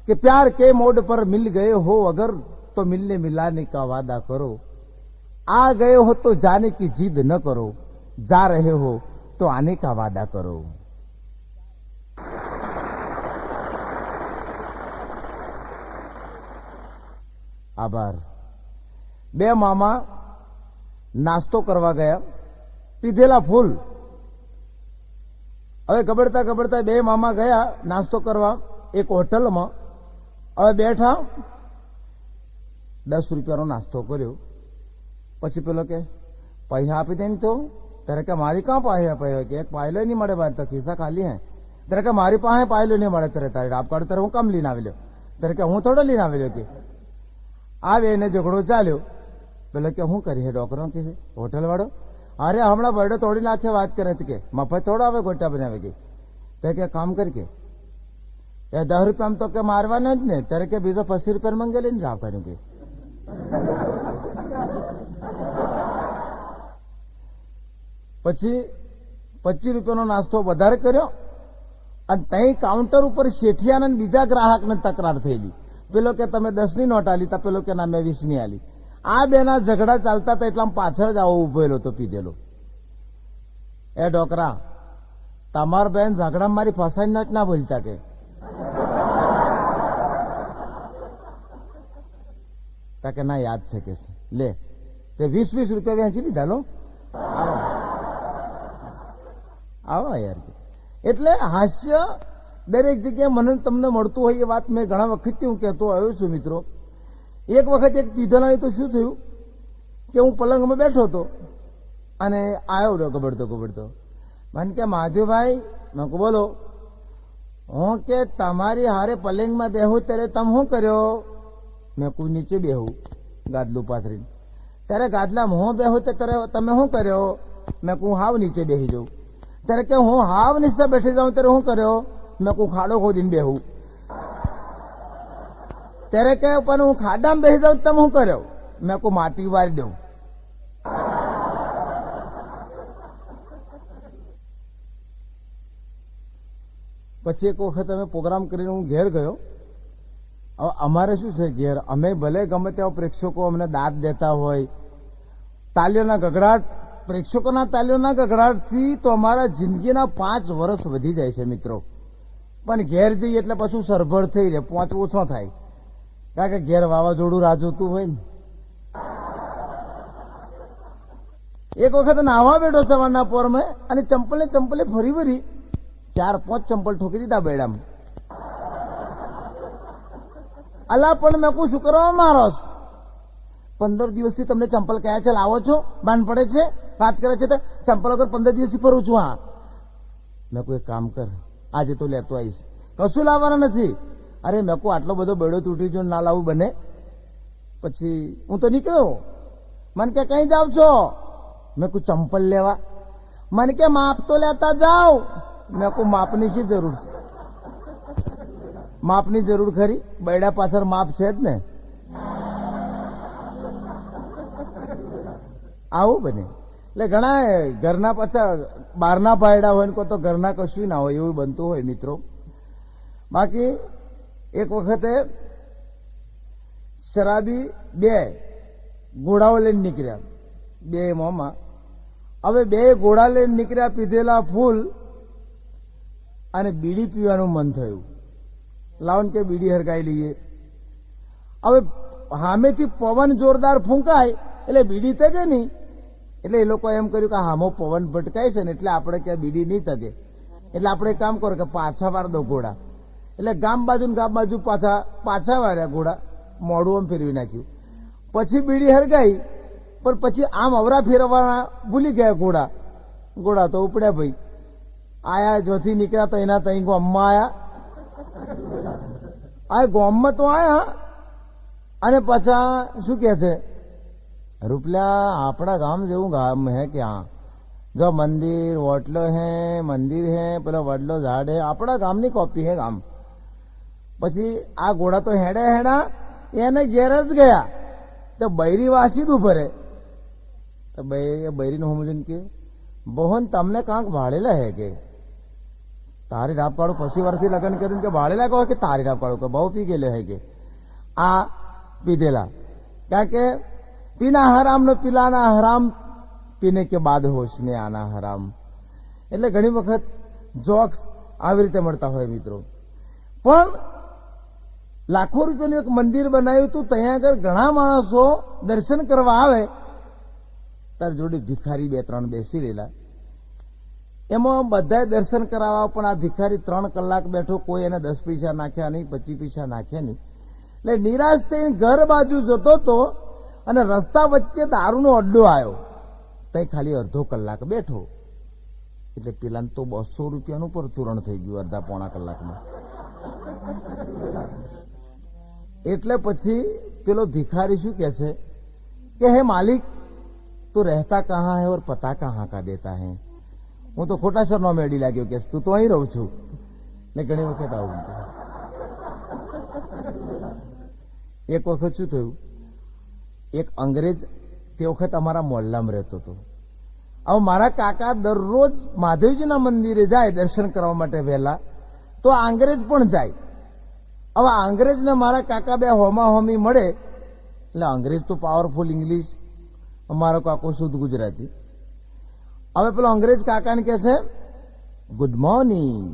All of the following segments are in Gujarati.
कि प्यार के मोड़ पर मिल गए हो अगर तो मिलने मिलाने का वादा करो, आ गए हो तो जाने की जिद न करो, जा रहे हो तो आने का वादा करो। आभार। બે મામા નાસ્તો કરવા ગયા, પીધેલા ફૂલ. હવે ગબડતા ગબડતા બે મામા ગયા નાસ્તો કરવા એક હોટલમાં. હવે બેઠા, 10 રૂપિયાનો નાસ્તો કર્યો. પછી પેલો કે પૈસા આપી દે ને તો. ત્યારે કે મારી કાં પાસે પૈસા? કે એક પાયલો નહીં મળે, મારે તો ખિસ્સા ખાલી હે. ત્યારે કે મારી પાસે પાયલો નહીં મળે. ત્યારે તારી રાપ કાઢ, ત્યારે હું કામ લઈને આવેલો? ત્યારે કે હું થોડો લઈને આવેલો. કે આવે એને ઝઘડો ચાલ્યો. પેલો કે શું કરી હે ડોકરો કે છે હોટલ વાળો? અરે હમણાં બરડો તોડી નાખે વાત કરે કે મફત થોડો આવે ગોટા બનાવે કે. તે કે કામ કરી કે 10 રૂપિયા તો કે મારવાના જ ને. ત્યારે કે બીજો 25 રૂપિયા મંગે લઈને રાવ કાઢ્યું કે. પછી 25 રૂપિયાનો નાસ્તો વધારે કર્યો અને ત્યાં કાઉન્ટર ઉપર શેઠિયાના બીજા ગ્રાહકને તકરાર થયેલી. પેલો કે તમે 10ની નોટ આલી તા, પેલો કે ના મેં 20ની આલી. આ બેના ઝઘડા ચાલતા હતા એટલા પાછળ જ આવો ઉભેલો તો પીધેલો. એ ડોકરા, તમાર બેન ઝઘડા મારી ફસાઈ નટ ના બોલતા કે. તા કે ના યાદ છે કે લે તે 20 રૂપિયા વેચી લીધા લો. આવો યાર. એટલે હાસ્ય દરેક જગ્યાએ મને તમને મળતું હોય એ વાત મેં ઘણા વખતથી હું કહેતો આવ્યો છું મિત્રો. એક વખત એક પીધેલાની તો શું થયું કે હું પલંગમાં બેઠો હતો અને આવ્યો ગબડતો ગબડતો. મને કે માધુભાઈ, મેં કહું બોલો. હું કે તમારી હારે પલંગમાં બેહું ત્યારે તમે શું કર્યો? મેં કોઈ નીચે બેહું ગાદલું પાથરીને. ત્યારે ગાદલામાં હું બેહું ત્યારે તમે શું કર્યો? મેં કહું હાવ નીચે બેસી જાઉં. ત્યારે કે હું હાવ નીચે બેઠી જાઉં ત્યારે શું કર્યો? મેં કહું ખાડો ખોદીને બેહું. ત્યારે કે પણ હું ખાડામાં બેસી જાઉં તમે શું કર્યો? મેં કહું માટી વારી દઉં. પછી એક વખત અમે પ્રોગ્રામ કરીને હું ઘેર ગયો. હવે અમારે શું છે ઘેર, અમે ભલે ગમે તેવા પ્રેક્ષકો અમને દાદ દેતા હોય, તાલીઓના ગગડાટ, પ્રેક્ષકોના તાલીઓના ગગડાટથી તો અમારા જિંદગીના 5 વર્ષ વધી જાય છે મિત્રો. પણ ઘેર જઈએ એટલે પાછું સરભર થઈ રહે, 5 ઓછો થાય. કારણ કે ઘેર વાવાઝોડું રાહ જોતું હોય ને. એક વખત નાવા બેઠો સવારના પોરમાં અને ચંપલે ફરી ફરી 4-5 ચંપલ ઠોકી દીધા બેડામાં. અલા પણ મેં કહું શું કરવા મારો? 15 દિવસથી તમને ચંપલ કયા છે લાવો છો? બાન પડે છે, વાત કરે છે. ચંપલ વગર 15 દિવસથી ફરું છું. હા, મેં કોઈ કામ કર, આજે તો લેતો આવીશ. કશું લાવવાના નથી. અરે મેં કહું આટલો બધો બેડો તૂટી જો ના લાવવું બને. પછી હું તો નીકળ્યો. મને કે કઈ જાવ છો? મેં કહું ચંપલ લેવા. મને કે માપ તો લેતા જાઓ. મેં કહું માપની શી જરૂર છે? માપની જરૂર ખરી? બૈડા પાછળ માપ છે જ ને. આવું બને. એટલે ઘણા ઘરના પાછા બહારના ભાયડા હોય ને કોઈ તો ઘરના કશું ના હોય એવું બનતું હોય મિત્રો. બાકી એક વખતે શરાબી 2 ઘોડાઓ લઈને નીકળ્યા, 2 મોમાં. હવે 2 ઘોડા લઈને નીકળ્યા, પીધેલા ફૂલ અને બીડી પીવાનું મન થયું. લાવન કે બીડી હરગાઈ લઈએ. હવે સામેથી પવન જોરદાર ફૂંકાય એટલે બીડી તગે નહીં. એટલે એ લોકો એમ કર્યું કે હામો પવન ભટકાય છે ને એટલે આપણે ક્યાં બીડી નહીં તગે. એટલે આપણે કામ કરો કે પાછા વાર દો ઘોડા. એટલે ગામ બાજુ પાછા વાર્યા ઘોડા. મોઢું આમ ફેરવી નાખ્યું. પછી બીડી હરગાઈ પણ પછી આમ અવરા ફેરવવાના ભૂલી ગયા ઘોડા તો ઉપડ્યા ભાઈ. આયા જોથી નીકળ્યા તો એના તઈ ગામમાં આયા. આ ગામમાં તો આયા અને પાછા શું કે છે, રૂપલા આપણા ગામ જેવું ગામ હે ક્યાં? જો મંદિર વડલો હે, મંદિર હે, પેલો વડલો ઝાડ હે, આપણા ગામની કોપી હે ગામ. પછી આ ઘોડા તો હેડા એને ઘેર જ ગયા તો બૈરી વાસી દું ભરે. તો બૈરીનું સમજન કે બહોન તમને કાંક ભાડેલા હે કે તારી રાપ કાઢો પછી વર્ષથી લગ્ન કર્યું કે ભાડેલા કહો કે તારી રાપ કાઢો કે બહુ પી ગયેલે હે કે આ પીધેલા, કારણ કે પીના હરામ ને પીલાના હરામ, પીને કે બાદ હોશ ને આના હરામ. એટલે ઘણી વખત જોક્સ આવી રીતે મળતા હોય મિત્રો. પણ લાખો રૂપિયાનું એક મંદિર બનાવ્યું હતું, ત્યાં આગળ ઘણા માણસો દર્શન કરવા આવે, તાર જોડે ભિખારી 2-3 બેસી રહેલા, એમાં બધા દર્શન કરાવવા, પણ આ ભિખારી 3 કલાક બેઠો, કોઈ એને 10 પૈસા નાખ્યા નહીં, 25 પૈસા નાખ્યા નહીં. એટલે નિરાશ થઈને ઘર બાજુ જતો હતો અને રસ્તા વચ્ચે દારૂનો અડ્ડો આવ્યો, ત્યાં ખાલી અડધો કલાક બેઠો, એટલે પેલા તો 200 રૂપિયાનું પરચુરણ થઈ ગયું અડધા-પોણા કલાકમાં. એટલે પછી પેલો ભિખારી શું કહે છે કે હે માલિક, તું રહેતા કહાં હે ઓર પતા કહાં કા દેતા હે. હું તો ખોટા શરનો મેળી લાગ્યો કે તું તો અહીં રહું છું. ને ઘણી વખત આવું. એક વખત શું થયું, એક અંગ્રેજ તે વખત અમારા મોહલ્લામાં રહેતો હતો. હવે મારા કાકા દરરોજ મહાદેવજીના મંદિરે જાય દર્શન કરવા માટે વહેલા, તો આ અંગ્રેજ પણ જાય. હવે અંગ્રેજને મારા કાકા બે હોમા હોમી મળે, એટલે અંગ્રેજ તો પાવરફુલ ઇંગ્લિશ, અમારો કાકો શુદ્ધ ગુજરાતી. હવે પેલો અંગ્રેજ કાકાને કહે છે ગુડ મોર્નિંગ,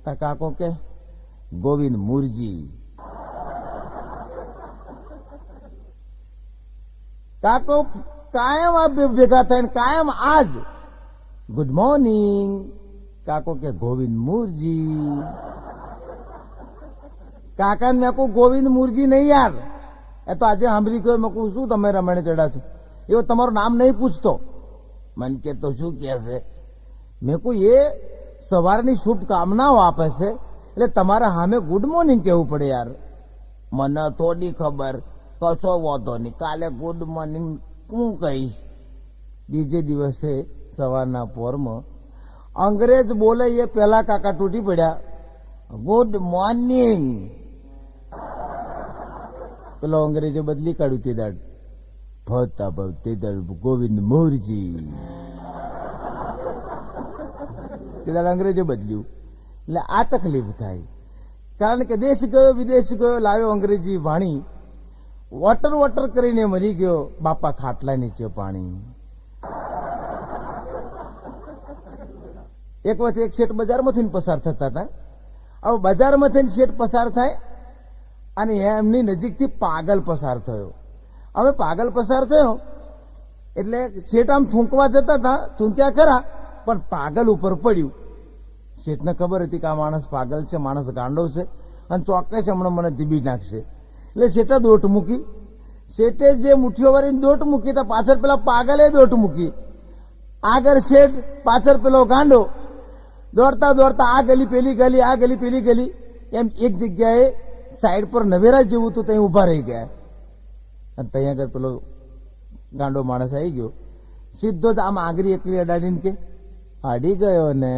તા કાકો કે ગોવિંદ મુરજી. કાકો કાયમ આ ભેગા થઈને કાયમ આજ ગુડ મોર્નિંગ, કાકો કે ગોવિંદ મુરજી. કાકાને મેં કહું ગોવિંદ મુરજી નહીં યાર, એ તો આજે સાંભળી ગયો. મેં કહું શું તમે રમણે ચડ્યા છો, એવો તમારું નામ નહીં પૂછતો. મને કે તો શું કહે છે? મેં કહું એ સવારની શુભકામનાઓ આપે છે, એટલે તમારે સામે ગુડ મોર્નિંગ કહેવું પડે યાર. મને થોડી ખબર, કશો વાંધો નહીં, કાલે ગુડ મોર્નિંગ હું કહીશ. બીજે દિવસે સવારના પોરમાં અંગ્રેજ બોલે એ પેલા કાકા તૂટી પડ્યા, ગુડ મોર્નિંગ. પેલો અંગ્રેજો બદલી કાઢ્યું તે દાડ, ભવતા ભવ તે દાડ ગોવિંદ મોરજી. તે દાડ અંગ્રેજો બદલ્યું. એટલે આ તકલીફ થાય, કારણ કે દેશ ગયો વિદેશ ગયો, લાવ્યો અંગ્રેજી વાણી, વોટર વોટર કરીને મરી ગયો, બાપા ખાટલા નીચે પાણી. એક વખત એક શેઠ બજારમાંથી પસાર થતા હતા. હવે બજારમાંથી શેઠ પસાર થાય અને એમની નજીકથી પાગલ પસાર થયો. હવે પાગલ પસાર થયો એટલે શેઠ આમ થૂંકવા જતા હતા, થૂંક્યા ખરા, પણ પાગલ ઉપર પડ્યું. શેઠને ખબર હતી કે આ માણસ પાગલ છે, માણસ ગાંડો છે, અને ચોક્કસ હમણાં મને ધીબી નાખશે. એટલે શેઠે દોટ મૂકી. શેઠે જે મુઠ્ઠીઓ વાળીને દોટ મૂકી, તો પાછળ પેલા પાગલે દોટ મૂકી. આગળ શેઠ, પાછળ પેલો ગાંડો. દોડતા દોડતા આ ગલી પેલી ગલી, આ ગલી પેલી ગલી, એમ એક જગ્યાએ સાઈડ પર નવેરા જેવું તો ત્યાં ઉભા રહી ગયા. અને ત્યાં આગળ પેલો ગાંડો માણસ આવી ગયો, સીધો જ આમ આંગળી એકલી અડાડીને કે અડી ગયો ને.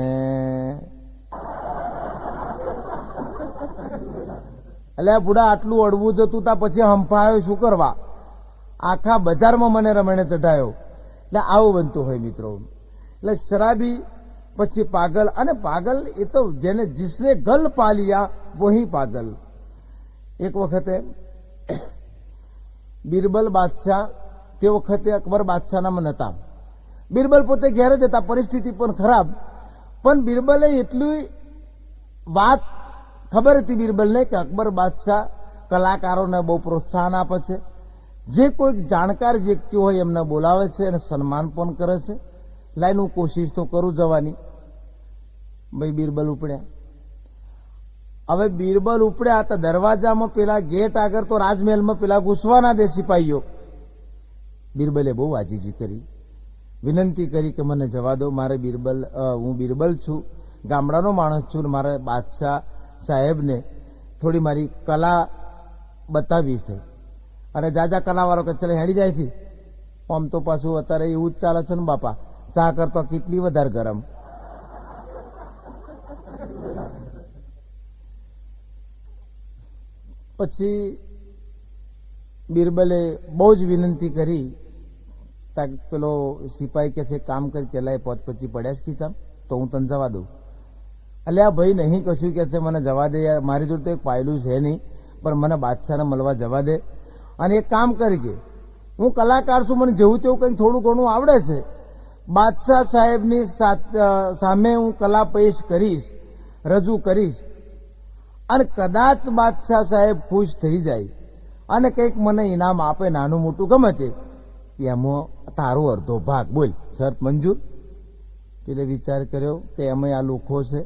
એટલે બુડા આટલું અડવું જતું તા, પછી હંફાયો શું કરવા, આખા બજારમાં મને રમણે ચઢાયો. એટલે આવું બનતું હોય મિત્રો. એટલે શરાબી પછી પાગલ, અને પાગલ એ તો જેને જીસને ગલ પાલિયા વહી પાગલ. એક વખતે બિરબલ બાદશાહ, તે વખતે અકબર બાદશાહના નતા. બિરબલ પોતે ઘેર જ હતા, પરિસ્થિતિ પણ ખરાબ, પણ બિરબલે એટલી વાત ખબર હતી બિરબલને કે અકબર બાદશાહ કલાકારોને બહુ પ્રોત્સાહન આપે છે, જે કોઈક જાણકાર વ્યક્તિઓ હોય એમને બોલાવે છે અને સન્માન પણ કરે છે. લાઈન હું કોશિશ તો કરું જવાની. ભાઈ બિરબલ ઉપડ્યા. હવે બિરબલ ઉપડ્યા તો દરવાજામાં પેલા ગેટ આગળ તો રાજમહેલમાં પેલા ઘૂસવાના દે સિપાહીઓ. બિરબલે બહુ આજીજી કરી, વિનંતી કરી કે મને જવા દો, મારે બિરબલ, હું બિરબલ છું, ગામડાનો માણસ છું, મારે બાદશાહ સાહેબને થોડી મારી કલા બતાવી છે. અને જાજા કલાવાળો કે ચલે હેડી જાય થી. આમ તો પાછું અત્યારે એવું જ ચાલે છે ને બાપા, ચા કરતો કેટલી વધારે ગરમ. પછી બિરબલે બહુ જ વિનંતી કરી. પેલો સિપાહી કે છે કામ કરી પેલા 5-25 પડ્યા જ ખીચામ, તો હું તને જવા દઉં. અલ્યા ભાઈ નહીં કશું કે છે, મને જવા દે યાર, મારી જોડે તો એક પાયલું છે નહીં, પણ મને બાદશાહને મળવા જવા દે. અને એક કામ કરી કે હું કલાકાર છું, મને જેવું તેવું કંઈક થોડું ઘણું આવડે છે, બાદશાહ સાહેબની સામે હું કલા પેશ કરીશ, રજૂ કરીશ, અને કદાચ બાદશાહ સાહેબ ખુશ થઈ જાય અને કંઈક મને ઇનામ આપે, નાનું મોટું ગમે તે, એમાં તારો અડધો ભાગ. બોલ શરત મંજૂર? એટલે વિચાર કર્યો કે એમાં આ લોકો છે,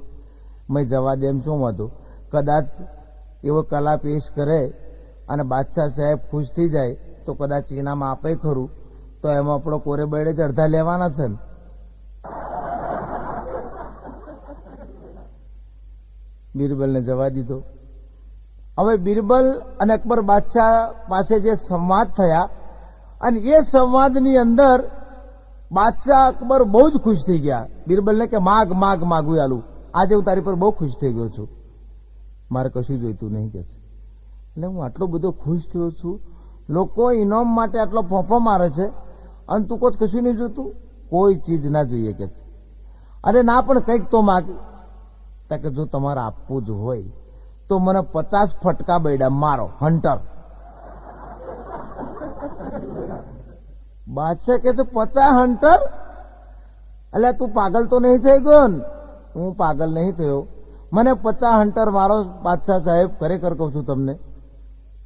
મેં જવા દે એમ શું હતું. કદાચ એવો કલા પેશ કરે અને બાદશાહ સાહેબ ખુશ થઈ જાય તો કદાચ ઇનામ આપે ખરું, તો એમાં આપણો કોરે બેડે જ અડધા લેવાના છે ને. બિરબલને જવા દીધો. હવે બિરબલ અને અકબર બાદશાહ પાસે જે સંવાદ થયા, અને એ સંવાદની અંદર બાદશાહ અકબર બહુ જ ખુશ થઈ ગયા. બિરબલને કે માગ માગ માગું આલું, આજે હું તારી પર બહુ ખુશ થઈ ગયો છું, મારે કશું જોઈતું નહીં કે છે. એટલે હું આટલો બધો ખુશ થયો છું, લોકો ઇનામ માટે આટલો ફોફો મારે છે, અને તું કોઈ કશું નહીં જોતું, કોઈ ચીજ ના જોઈએ કે છે. અરે ના, પણ કંઈક તો માગ. કે જો તમારે આપવું જ હોય તો મને 50 ફટકા બેડા મારો, હન્ટર. બાદશાહ કે છે 50 હન્ટર? એટલે તું પાગલ તો નહીં થઈ ગયો ને? હું પાગલ નહીં થયો, મને 50 હન્ટર મારો બાદશાહ સાહેબ. ખરેખર કહું છું તમને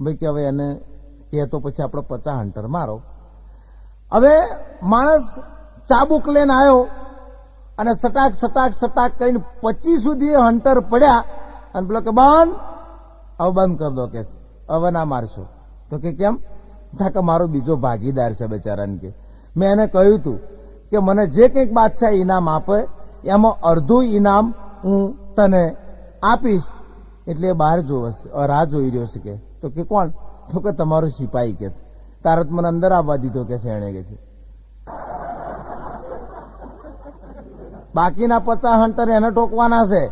ભાઈ કે હવે એને કે તો પછી આપણે 50 હન્ટર મારો. હવે માણસ ચાબુક લઈને આવ્યો અને સટાક સટાક સટાક કરીને 25 સુધી હન્ટર પડ્યા, અને પેલો કે બંધ, હવે બંધ કરી દો, કે હવે ના મારશો. તો કે કેમ? કે મારો બીજો ભાગીદાર છે બેચારાને. કે મેં એને કહ્યું હતું કે મને જે કંઈક બાદશાહ ઇનામ આપે એમાં અડધું ઇનામ હું તને આપીશ. એટલે બહાર રાહ જોઈ રહ્યો છે. કે તો કે કોણ? તો કે તમારો સિપાહી. કે તારત મને અંદર આવવા દીધો કે છે એણે. કે છે બાકીના 50 હન્ટર એને ઠોકવાના છે.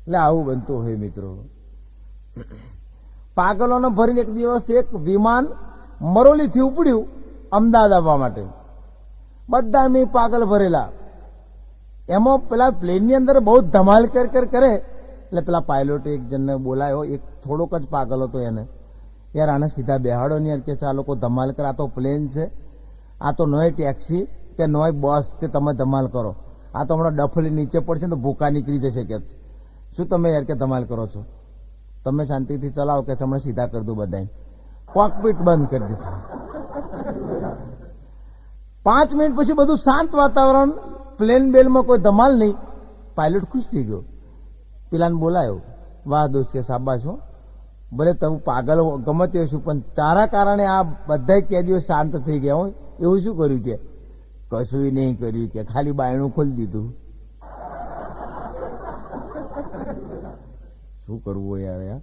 એટલે આવું બનતું હોય મિત્રો. પાગલોને ભરીને એક દિવસ એક વિમાન મરોલીથી ઉપડ્યું અમદાવાદ આવવા માટે. બધા મેં પાગલ ભરેલા. એમાં પેલા પ્લેનની અંદર બહુ ધમાલ કરે. એટલે પેલા પાયલોટે એક જણને બોલાયો, એક થોડોક જ પાગલ હતો એને. યાર આને સીધા બેહાડો ને યાર, કે ચાલો કોઈ ધમાલ કરે, આ તો પ્લેન છે, આ તો નોય ટેક્સી કે નોય બસ કે તમે ધમાલ કરો, આ તો હમણાં ડફલી નીચે પડશે તો ભૂકા નીકળી જશે. કે શું તમે યાર કે ધમાલ કરો છો? તમે શાંતિથી ચલાવો કે હમણાં સીધા કરી દઉં બધાને. કોકપીટ બંધ કરી દીધું. 5 મિનિટ પછી બધું શાંત વાતાવરણ, પ્લેન બેલમાં કોઈ ધમાલ નહીં. પાયલોટ ખુશ થઈ ગયો, પેલાને બોલાયો. વાહ દોસ્ત કે શાબાશ હો, ભલે તું પાગલ ગમે તે છું, પણ તારા કારણે આ બધા કેદીઓ શાંત થઈ ગયા હોય. એવું શું કર્યું? કે કશું નહીં કર્યું, કે ખાલી બાયણું ખોલી દીધું. શું કરવું યાર.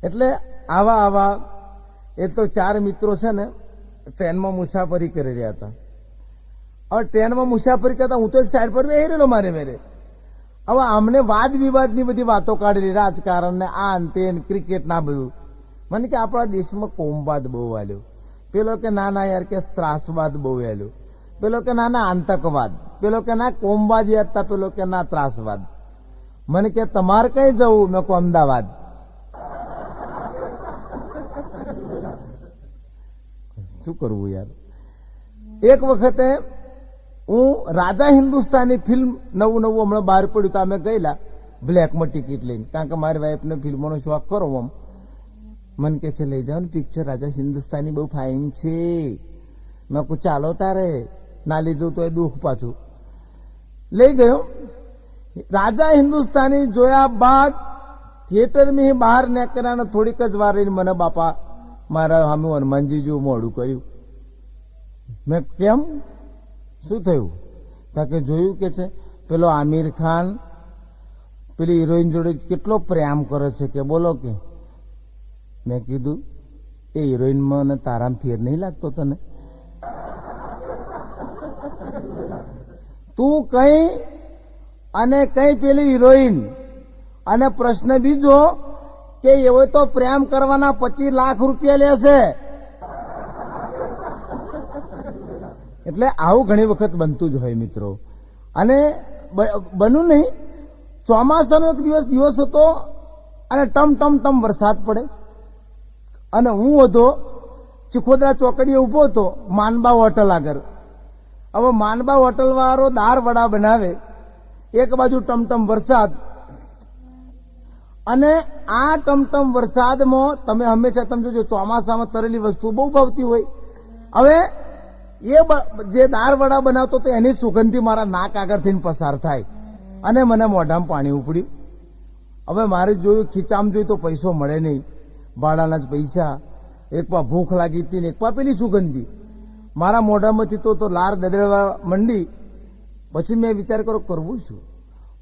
એટલે આવા એ તો 4 મિત્રો છે ને ટ્રેનમાં મુસાફરી કરી રહ્યા હતા. હવે ટ્રેનમાં મુસાફરી કરતા હું તો એક સાઈડ પર બેહી રહેલો મારે મેરે. હવે આમને વાદ વિવાદની બધી વાતો કાઢેલી, રાજકારણ ને આ અંતે ક્રિકેટ ના બધું. મને કે આપણા દેશમાં કોમવાદ બહુ આવ્યો. પેલો કે ના ના યાર કે ત્રાસવાદ બહુ આવ્યો. પેલો કે ના ના આતંકવાદ. પેલો કે ના કોમવાદ હતા. પેલો કે ના ત્રાસવાદ. મને કે તમારે કઈ જવું? મેં કહું અમદાવાદ. શું કરવું યાર. એક વખતે હું રાજા હિન્દુસ્તાની ફિલ્મ નવું હમણાં બહાર પડ્યું તો અમે ગયેલા બ્લેકમાં ટિકિટ લઈને, કારણ કે મારી વાઈફને ફિલ્મોનો શોખ કરો. આમ મને કે છે લઈ જાઓ ને પિક્ચર, રાજા હિન્દુસ્તાની બહુ ફાઇન છે. મેં કહું ચાલો તારે, ના લઈ જવું તો એ દુઃખ પાછું. લઈ ગયો. રાજા હિન્દુસ્તાની જોયા બાદ થિયેટરમાં બહાર નીકળ્યા, થોડીક જ વાર રહીને મને બાપા મારા સામે હનુમાનજી જેવું મોડું કર્યું. મેં કેમ? શું થયું? કે જોયું કે છે પેલો આમિર ખાન પેલી હિરોઈન જોડે કેટલો પ્રેમ કરે છે. કે બોલો કે મેં કીધું એ હિરોઈનમાં ને તારામ ફેર નહીં લાગતો તને? તું કઈ અને કઈ પેલી હિરોઈન. અને પ્રશ્ન બીજો કે એવો તો પ્રેમ કરવાના 25 લાખ રૂપિયા લેશે. એટલે આવું ઘણી વખત બનતું જ હોય મિત્રો. અને બન્યું નહીં, ચોમાસાનો એક દિવસ હતો અને ટમ વરસાદ પડે અને હું હતો ચીખોદરા ચોકડીએ ઊભો હતો માનબા હોટલ આગળ. હવે માનબા હોટલ વાળો દાળ વડા બનાવે, એક બાજુ ટમટમ વરસાદ, અને આ ટમટમ વરસાદમાં તમે હંમેશા તમે જોજો ચોમાસામાં તરેલી વસ્તુ બહુ ભાવતી હોય. હવે એ જે દાળ વડા બનાવતો તો એની સુગંધી મારા નાક આગળથી પસાર થાય અને મને મોઢામાં પાણી ઉપડ્યું. હવે મારે જોયું ખીચામ જોયું તો પૈસો મળે નહીં, ભાડાના જ પૈસા, એક પા ભૂખ લાગી હતી ને એક પા પેલી સુગંધી મારા મોઢામાંથી તો લાર દદડવા મંડી. પછી મેં વિચાર કરો કરવું શું,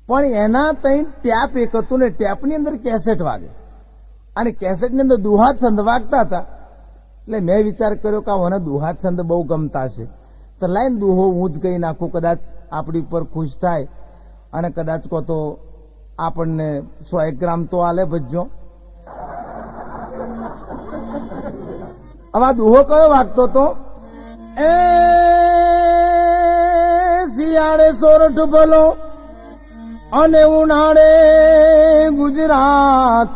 પણ એના ત્યાં ટેપ એક હતું ને ટેપની અંદર કેસેટ વાગે અને કેસેટની અંદર દુહા છંદ વાગતા હતા. એટલે મેં વિચાર કર્યો કે મને દુહા છંદ બહુ ગમતા છે તો લાઈન દુહો હું જ કહી નાખું, કદાચ આપણી ઉપર ખુશ થાય અને કદાચ કહો તો આપણને 100 ગ્રામ તો આલે ભજ્જો. હવે આ દુહો કયો વાગતો હતો? એ શિયાળે સોરઠ ભલો અને ઉનાળે ગુજરાત,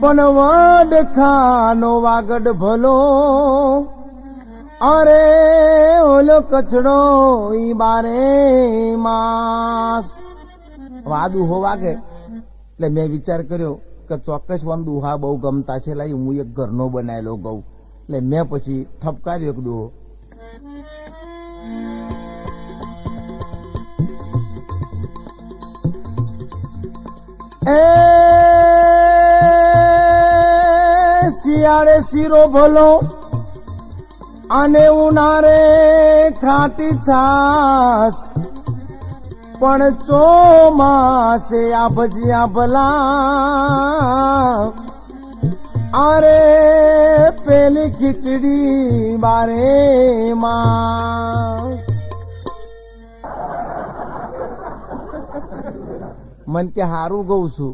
પણ વડખાનો વાગડ ભલો, અરે ઓલો કચડો ઈ બારે માસ. આ દુહો વાગે એટલે મેં વિચાર કર્યો કે ચોક્કસ વન દુહા બહુ ગમતા છે, લાઈ હું એક ઘરનો બનાવેલો ગઉં. એટલે મેં પછી ઠપકાર્યો એક દુહો. એ શિયાળે શીરો ભલો અને ઉનાળે ખાટી છાસ, પણ ચોમાસે આ ભજીયા ભલા, અરે પેલી ખીચડી બારે માસ. મન કે હારું ગઉં છું,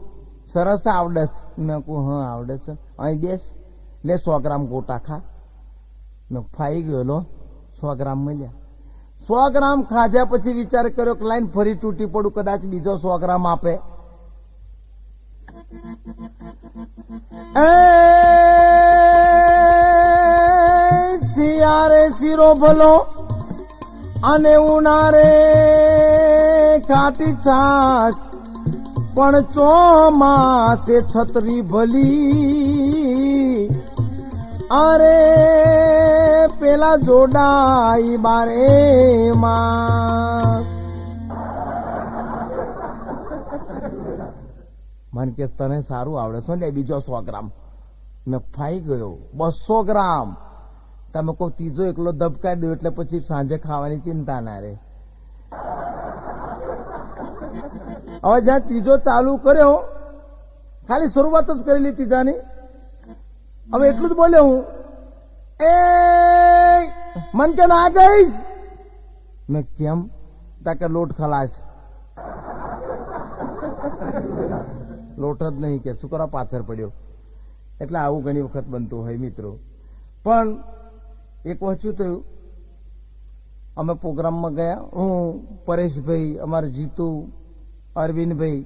સરસ આવડે છે. મેં કહું હા આવડે છે, અહીં બેસ લે 100 ગ્રામ ગોટા ખા. મેં ફાઈ ગયો લો, 100 ગ્રામ મળ્યા. 100 ગ્રામ ખાધ્યા પછી વિચાર કર્યો કે લાઈન ફરી તૂટી પડું, કદાચ બીજો 100 ગ્રામ આપે. શિયાળે શીરો ભલો અને ઉનાળે ખાટી છાસ, પણ ચોમાસે છત્રી ભલી, અરે પેલા જોડાઈ બારે માસ. મન કે તને સારું આવડે છે ને બીજો 100 ગ્રામ. મેં ફાઈ ગયો 200 ગ્રામ. તમે કોઈ ત્રીજો એકલો ધબકાઈ દો એટલે પછી સાંજે ખાવાની ચિંતા ના રહે. હવે જ્યાં ત્રીજો ચાલુ કર્યો, ખાલી શરૂઆત જ કરેલી ત્રીજાની, હવે એટલું જ બોલ્યો હું, એ મન કે ના ગઈશ. મેં કેમ? તાકે લોટ ખલાસ. લોટ જ નહીં કે શું કરવા પાછળ પડ્યો. એટલે આવું ઘણી વખત બનતું હોય મિત્રો. પણ એક વચ્ચું થયું, અમે પ્રોગ્રામમાં ગયા, હું પરેશભાઈ, અમારે જીતુ, અરવિંદભાઈ,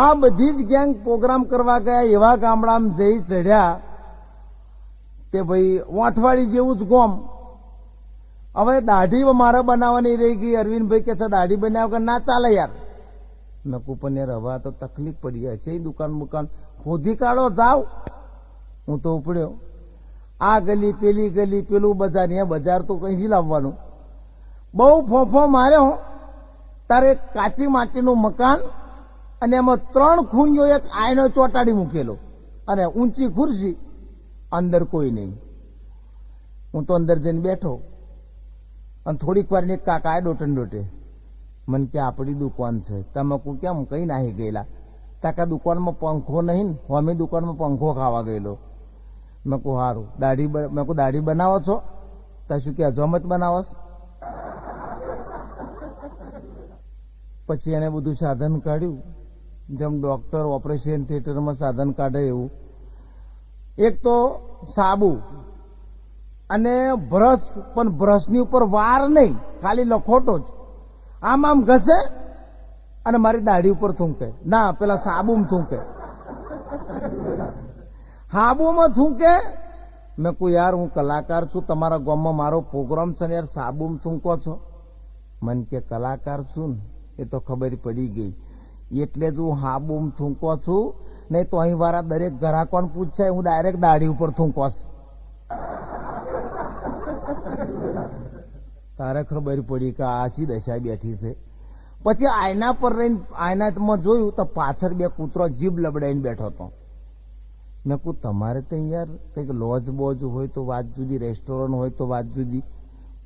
આ બધી જ ગેંગ પ્રોગ્રામ કરવા ગયા. એવા ગામડામાં જઈ ચડ્યા તે ભાઈ વાંઠવાડી જેવું જ ગોમ. હવે દાઢી મારે બનાવવાની રહી ગઈ. અરવિંદભાઈ કે છે દાઢી બનાવ કે ના ચાલે યાર. મેં કુપન યાર હવે તો તકલીફ પડી હશે, દુકાન ખોદી કાઢો જાવ. હું તો ઉપડ્યો, આ ગલી પેલી ગલી પેલું બજાર, અહીંયા બજાર તો કઈ લાવવાનું. બહુ ફોફો માર્યો. તારે કાચી માટીનું મકાન અને એમાં 3 ખૂંજો, એક આયનો ચોટાડી મૂકેલો અને ઊંચી ખુરશી, અંદર કોઈ નહીં. હું તો અંદર જઈને બેઠો અને થોડીક વાર એક કાકા ડોટે મને કે આપણી દુકાન છે. તમે કેમ કઈ નાહી ગયેલા? તાકા દુકાનમાં પંખો નહીં, અમે દુકાનમાં પંખો ખાવા ગયેલો. મેં કહું સારું. દાઢી બનાવો છો? તા શું કે હજમત બનાવસ? પછી એને બધું સાધન કાઢ્યું, જેમ ડોક્ટર ઓપરેશન થિયેટરમાં સાધન કાઢે એવું. એક તો સાબુ અને બ્રશ પણ બ્રશની ઉપર વાર નહીં, ખાલી લખોટો જ આમ આમ ઘસે અને મારી દાઢી ઉપર થૂંકે. ના, પેલા સાબુમાં થૂંકે, સાબુમાં થૂંકે. મેં કહું યાર હું કલાકાર છું, તમારા ગામમાં મારો પ્રોગ્રામ છે ને યાર, સાબુમાં થૂંકો છો? મને કે કલાકાર છું ને એ તો ખબર પડી ગઈ, એટલે જ હું સાબુમાં થૂંકો છું, નહીં તો અહીં વાળા દરેક ગ્રાહકોને પૂછે હું ડાયરેક્ટ દાઢી ઉપર થૂંકોશ. તારે ખબર પડી કે આશી દશા બેઠી છે. પછી આયના પર રહીને આયનામાં જોયું તો પાછળ બે કૂતરો જીભ લબડાઈને બેઠો હતો. મેં કહું તમારે તો યાર કંઈક લોજ બોજ હોય તો વાત જુદી, રેસ્ટોરન્ટ હોય તો વાત જુદી,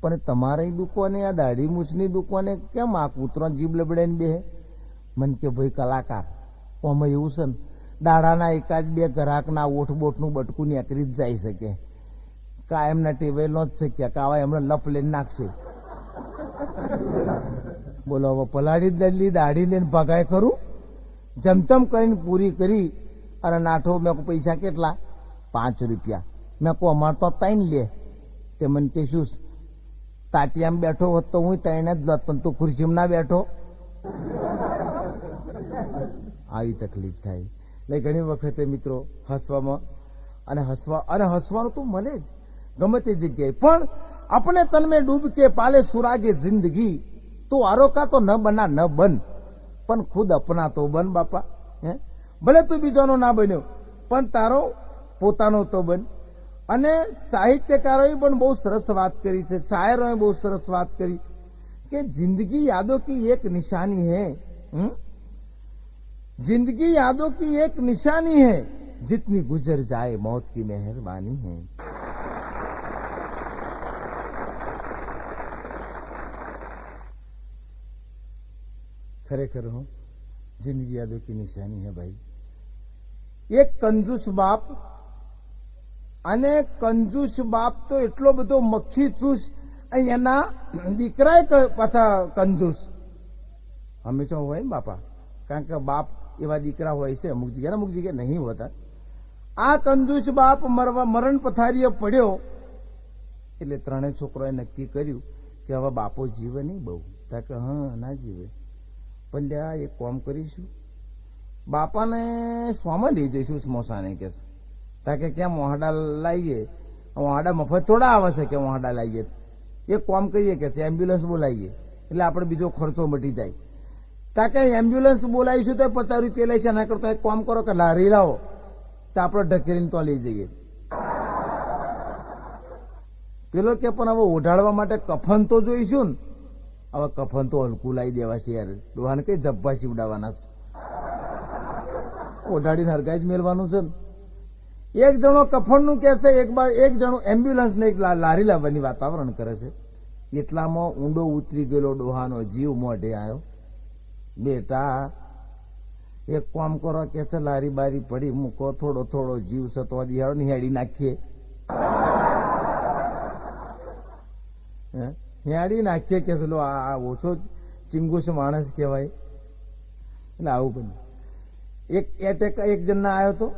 પણ તમારી દુકાને આ દાઢી મૂછની દુકાને કેમ આ કૂતરો જીભ લબડાઈને બેહે? મને કે ભાઈ કલાકાર આમાં એવું છે ને, દાડાના એકાદ બે ગ્રાહકના ઓઠ બોઠનું બટકું નીકળી જ જાય શકે, કાયમના ટેવેલનો જ શક્યા કે આવા એમને લપ લઈને નાખશે. બોલો હવે પલાળી દલી દાઢી લઈને ભગાય ખરું? જમતમ કરીને પૂરી કરી અને નાઠો. મેં કહું પૈસા કેટલા? 5 રૂપિયા. મેં કહું અમારે તો 3 લે. તે મને કે શું તાટિયામાં બેઠો હોત તો હું 3 જ લોત, પણ તું ખુરશીમાં ના બેઠો. આવી તકલીફ થાય. એટલે ઘણી વખતે મિત્રો હસવામાં અને હસવાનું તો મળે જ ગમે તે જગ્યાએ, પણ अपने तन में डूब के पाले सुरागे जिंदगी, तो आरो का तो न बना न बन, पण खुद अपना तो बन बापा. भले તું બીજાનો ના બન્યો પણ તારો પોતાનો તો બન. અને સાહિત્યકારોએ પણ બહુ સરસ વાત કરી છે, શાયરોએ બહુ સરસ વાત કરી કે જિંદગી યાદો की एक निशानी है, जिंदगी यादों की एक निशानी है, जितनी गुजर जाए मौत की मेहरबानी है. खरेखर हो जिंदगी यादों की निशानी है भाई. एक कंजूस बाप, અને કંજૂસ બાપ તો એટલો બધો મક્ખી ચૂસ, એના દીકરાએ પાછા કંજૂસ હંમેશા હોય ને બાપા, કારણ કે બાપ એવા દીકરા હોય છે અમુક જગ્યાએ નહીં હોતા. આ કંજૂસ બાપ મરણ પથારીએ પડ્યો એટલે ત્રણેય છોકરાએ નક્કી કર્યું કે હવે બાપો જીવે નહીં બહુ. તા કે હા ના જીવે, પણ લ્યા એક કામ કરીશું, બાપાને સ્વામાં લઈ જઈશું સ્મશાને. કે તાકે ક્યાં મોહાડા લાવીએ, મોહાડા મફત થોડા આવે છે કે મોહાડા લાવીએ. એક કામ કરીએ કે એમ્બ્યુલન્સ બોલાવીએ એટલે આપણે બીજો ખર્ચો મટી જાય. તાકે એમ્બ્યુલન્સ બોલાવીશું તો 50 રૂપિયા લઈશ, એના કરતા એક કામ કરો કે લારી લાવો તો આપણે ઢકેલીને તો લઈ જઈએ. પેલો કે પણ હવે ઓઢાડવા માટે કફન તો જોઈશું ને. હવે કફન તો હલકું લાવી દેવા છે યાર, ડોહાને કઈ જબ્બા સીવડાવવાના છે, ઓઢાડીને હરગાઈ જ મેળવાનું છે ને. એક જણો કફનનું કે છે, એક જણો એમ્બ્યુલન્સ ને એક લારી લાવવાની વાતાવરણ કરે છે. એટલામાં ઊંડો ઉતરી ગયેલો ડોહાનો જીવ મોઢે આવ્યો. બેટા એક કામ કરો કે છે, લારી બારી પડી મૂકો, થોડો થોડો જીવ છે તો દિહાડો નિહાળી નાખીએ. નિહાળી નાખીએ કે ચલો આ ઓછો ચિંગુસ માણસ કહેવાય. એટલે આવું બન્યું. એક એટેક એક જણના આવ્યો તો,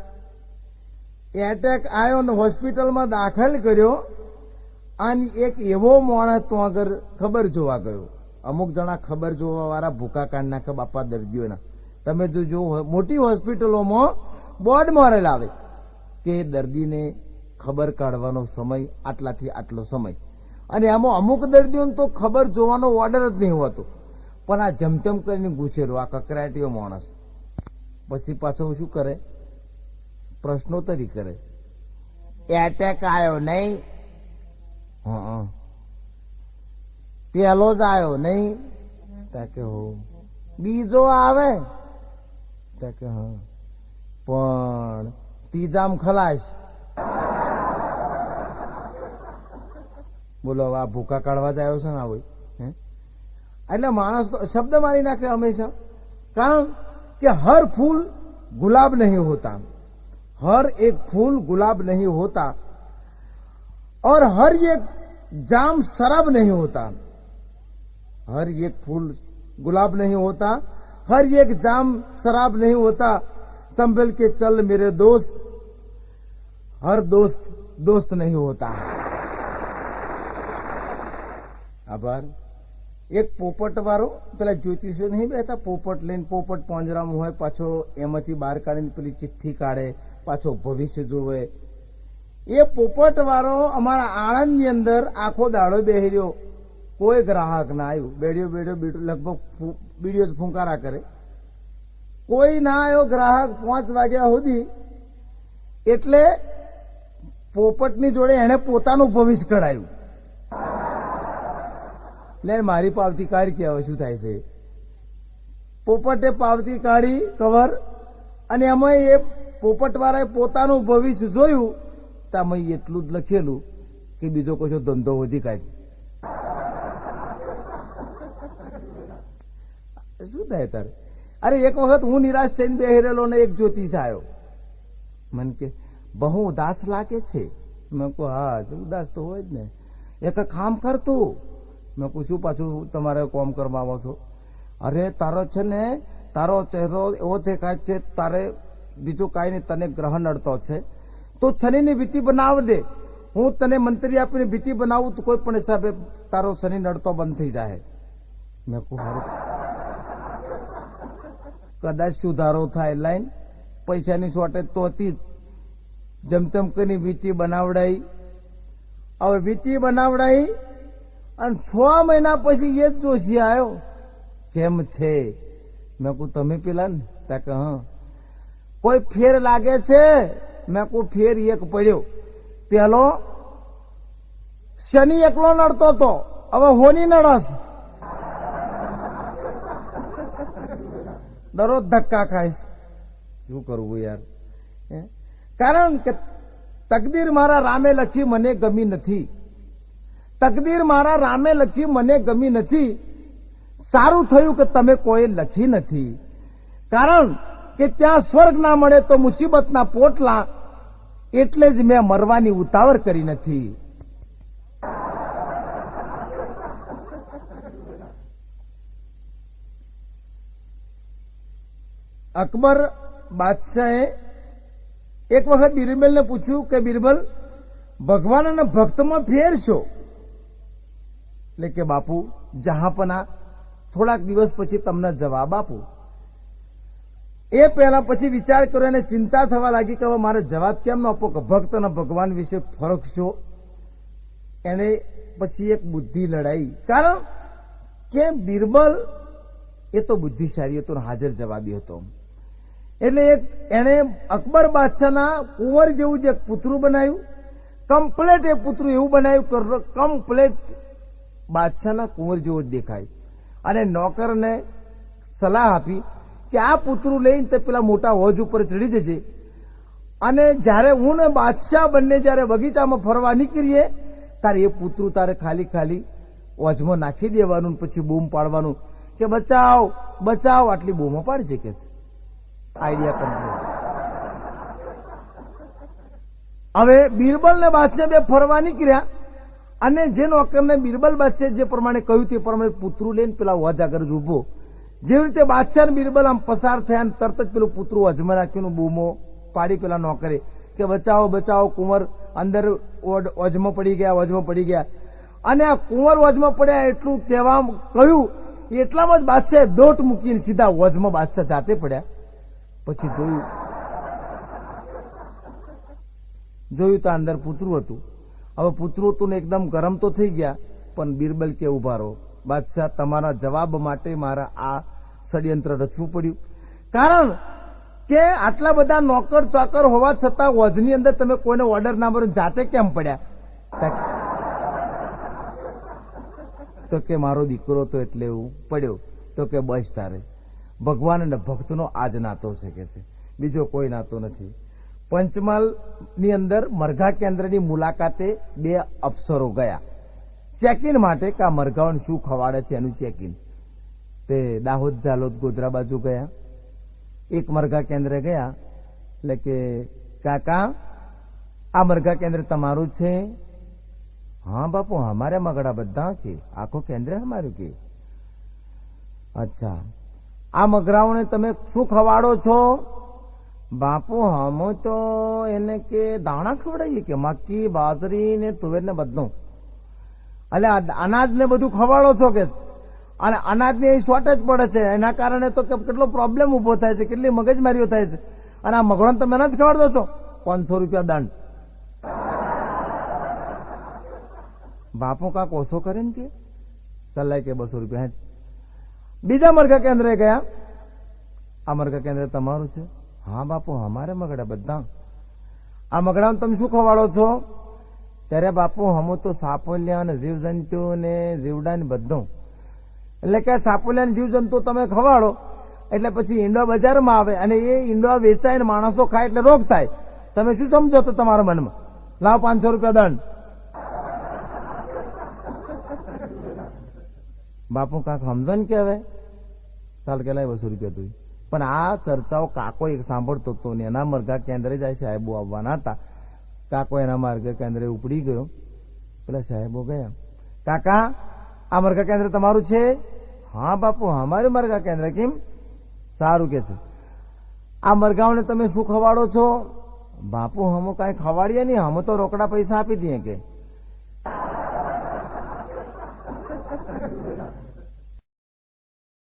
એટેક આવ્યો ને હોસ્પિટલમાં દાખલ કર્યો, અને એક એવો માણસ તો આગળ ખબર જોવા ગયો. અમુક જણા ખબર જોવા વાળા ભૂકા કાઢ નાખે બાપા દર્દીઓના. તમે જો મોટી હોસ્પિટલોમાં બોર્ડ મારેલા આવે કે દર્દીને ખબર કાઢવાનો સમય આટલાથી આટલો સમય, અને આમાં અમુક દર્દીઓને તો ખબર જોવાનો ઓર્ડર જ નહીં હોતો, પણ આ જમતમ કરીને ઘૂસેલો આ કકરાટીયો માણસ. પછી પાછો શું કરે, પ્રશ્નોત્તરી કરે. એટેક આવ્યો નહીં, પેલો જ આવ્યો નહીં, તાકે હો બીજો આવે, તાકે હા પણ ત્રીજામ ખલાશ. બોલો આ ભૂકા કાઢવા જ આવ્યો છે ને હોય. એટલે માણસ તો શબ્દ મારી નાખે હંમેશા, કારણ કે हर फूल गुलाब नहीं होता, हर एक फूल गुलाब नहीं होता, और हर एक जाम शराब नहीं होता. हर एक फूल गुलाब नहीं होता, हर एक जाम शराब नहीं होता. संभल के चल मेरे दोस्त, हर दोस्त दोस्त नहीं होता. આભાર. એક પોપટ વાળો પેલા જ્યોતિષો નહીં બેતા, પોપટ લઈને પોપટ પાંજરામાં હોય, પાછો એમાંથી બહાર કાઢીને પેલી ચિઠ્ઠી કાઢે, પાછો ભવિષ્ય જોવે. એ પોપટ વાળો અમારા આણંદની અંદર આખો દાડો બેહી રહ્યો, કોઈ ગ્રાહક ના આવ્યું. બેડ્યો લગભગ બીડીઓ જ ફૂંકારા કરે, કોઈ ના આવ્યો ગ્રાહક 5 વાગ્યા સુધી. એટલે પોપટની જોડે એને પોતાનું ભવિષ્ય કઢાયું. લે મારી પાવતી કાઢી કે હવે શું થાય છે. પોપટે પાવતી કાઢી કવર, અને એમાં એ પોપટ વાળાએ પોતાનું ભવિષ્ય જોયું, તામાં એટલું જ લખેલું કે બીજો કશો ધંધો વધી કાઢી. શું થાય તારે? અરે એક વખત હું નિરાશ થઈને બેહી રહેલો ને એક જ્યોતિષ આવ્યો, મને કે બહુ ઉદાસ લાગે છે. મેં કહું હા ઉદાસ તો હોય જ ને. એક કામ કરતું. મેં કહું શું પાછું તમારે કોમ કરવા આવો છો? અરે તારો છે ને, તારો ચહેરો એવો દેખાય છે, તારે બીજું કાંઈ નહીં, તને ગ્રહણ અડતો છે, તો શનિની વીંટી બનાવી દે. હું તને મંત્રી આપીને વીંટી બનાવું તો કોઈ પણ હિસાબે તારો શનિ નડતો બંધ થઈ જાય. મેં કહું હારું, કદાચ સુધારો થાય. લાઈન પૈસાની શોર્ટેજ તો હતી જ. જેમ તેમ કરીને વીંટી બનાવડાઈ. હવે વીંટી બનાવડાઈ અને 6 મહિના પછી એ જ જોશી આવ્યો, કેમ છે? મેં કહું તમે પેલા ને? તા કે હા. કોઈ ફેર લાગે છે? મેં કહું ફેર એક પડ્યો. પેલો શનિ એકલો નડતો હતો, હવે હોની નડસ. દરરોજ ધક્કા ખાઈશ. શું કરવું યાર? કારણ કે તકદીર મારા રામે લખી મને ગમી નથી. તકદીર મારા રામે લખી મને ગમી નથી. સારું થયું કે તમે કોઈ લખી નથી, કારણ કે ત્યાં સ્વર્ગ ના મળે તો મુસીબતના પોટલા. એટલે જ મેં મરવાની ઉતાવળ કરી નથી. અકબર બાદશાહે એક વખત બિરબલને પૂછ્યું કે બિરબલ, ભગવાન અને ભક્તમાં ફેર છો? એટલે કે બાપુ જહાંપના, થોડાક દિવસ પછી તમને જવાબ આપું. એ પહેલા પછી વિચાર કર્યો અને ચિંતા થવા લાગી કે હવે મારે જવાબ કેમ ન આપો, કે ભક્ત અને ભગવાન વિશે ફરક શું? એને પછી એક બુદ્ધિ લડાઈ, કારણ કે બિરબલ એ તો બુદ્ધિશાળી હતો, હાજર જવાબી હતો. એટલે એને અકબર બાદશાહના કુંવર જેવું જ એક પુતરું બનાવ્યું. કમ્પ્લેટ એ પુતરું એવું બનાવ્યું, કમ્પ્લેટ બાદશાહના કુંવર જેવો જ દેખાય. અને નોકરને સલાહ આપી કે આ પુતરું લઈને તે પેલા મોટા હોજ ઉપર ચડી જજે, અને જ્યારે હું ને બાદશાહ બંને જ્યારે બગીચામાં ફરવા નીકળીએ ત્યારે એ પુતરું તારે ખાલી હોજમાં નાખી દેવાનું, પછી બૂમ પાડવાનું કે બચાવ બચાવ, આટલી બૂમો પાડી છે. કે આઈડિયા કમ્પ્લીટ. હવે બિરબલ ને બાદશાહ બે ફરવા નીકળ્યા, અને જે નોકરને બિરબલ બાદશાહ જે પ્રમાણે કહ્યું તે પ્રમાણે પુતરું લઈને પેલા હોજ આગળ જ ઉભો. જેવી રીતે બાદશાહ ને બિરબલ આમ પસાર થયા, અને તરત જ પેલું પુતરું હોજમાં નાખ્યું, બૂમો પાડી પેલા નોકરે કે બચાવો બચાવો, કુંવર અંદર હોજમાં પડી ગયા. અને આ કુંવર હોજમાં પડ્યા એટલું કહેવા કહ્યું, એટલામાં જ બાદશાહ દોટ મૂકીને સીધા હોજમાં બાદશાહ જાતે પડ્યા. પછી જોયું તો અંદર પુતરું હતું. હવે પુતરું હતું ને એકદમ ગરમ તો થઈ ગયા, પણ બિરબલ કે ઉભા રહો બાદશાહ, તમારા જવાબ માટે મારા આ ષડયંત્ર રચવું પડ્યું. કારણ કે આટલા બધા નોકર ચોકર હોવા છતાં હોજની અંદર તમે કોઈને ઓર્ડર ના ભરો, જાતે કેમ પડ્યા? તો કે મારો દીકરો તો એટલે એવું પડ્યો. તો કે બસ તારે ભગવાન અને ભક્તનો આ જ નાતો છે, કે છે બીજો કોઈ નાતો નથી. પંચમહાલ ની અંદર મરઘા કેન્દ્રની મુલાકાતે 2 અફસરો ગયા ચેકિન માટે, કે આ મરઘાઓને શું ખવાડે છે એનું ચેકિન. તે દાહોદ, ઝાલોદ, ગોધરા બાજુ ગયા. એક મરઘા કેન્દ્ર ગયા, એટલે કે કાકા આ મરઘા કેન્દ્ર તમારું છે? હા બાપુ હમારે મગડા બધા, કે આખો કેન્દ્ર હમારું. કે અચ્છા, આ મગરાઓને તમે શું ખવાડો છો? બાપુ હમ તો એને કે દાણા ખવડાવીએ, કે મક્કી, બાજરી ને તુવેર ને બધું. એટલે અનાજ ને બધું ખવાડો છો કે અને અનાજની શોર્ટેજ પડે છે, એના કારણે તો કેટલો પ્રોબ્લેમ ઉભો થાય છે, કેટલી મગજમારીઓ થાય છે. અને આ મગળોને તમે જ ખવડાવો છો. 500 રૂપિયા દંડ. બાપુ કાંક ઓછો કરે ને કે સલાહ કે 200 રૂપિયા હેઠ. બીજા મરઘા કેન્દ્રે ગયા. આ મરઘા કેન્દ્ર તમારું છે? હા બાપુ અમારે મગડા બધા. આ મગડાને તમે શું ખવાડો છો? ત્યારે બાપુ હમું તો સાપોલિયા ને જીવજંતુ ને જીવડા ને બધું. એટલે કે સાપોલિયા ને જીવજંતુ તમે ખવાડો એટલે પછી ઈંડો બજારમાં આવે અને એ ઈંડો વેચાય ને માણસો ખાય એટલે રોગ થાય. તમે શું સમજો તો તમારા મનમાં? લાવ 500 રૂપિયા દંડ. બાપુ કાંક સમજો ને કે હવે ચાલ કે લાય 200 રૂપિયા તું. પણ આ ચર્ચાઓ કાકો એક સાંભળતો હતો ને એના મરઘા કેન્દ્રે જાય સાહેબો આવવાના હતા. કાકો એના મરઘા કેન્દ્રે ઉપડી ગયો. પેલા સાહેબો ગયા. કાકા આ મરઘા કેન્દ્ર તમારું છે? હા બાપુ અમારું મરઘા કેન્દ્ર. કેમ? સારું કે છે. આ મરઘાઓને તમે શું ખવાડો છો? બાપુ હમો કાંઈ ખવાડીએ નહીં, હમ તો રોકડા પૈસા આપી દઈએ કે.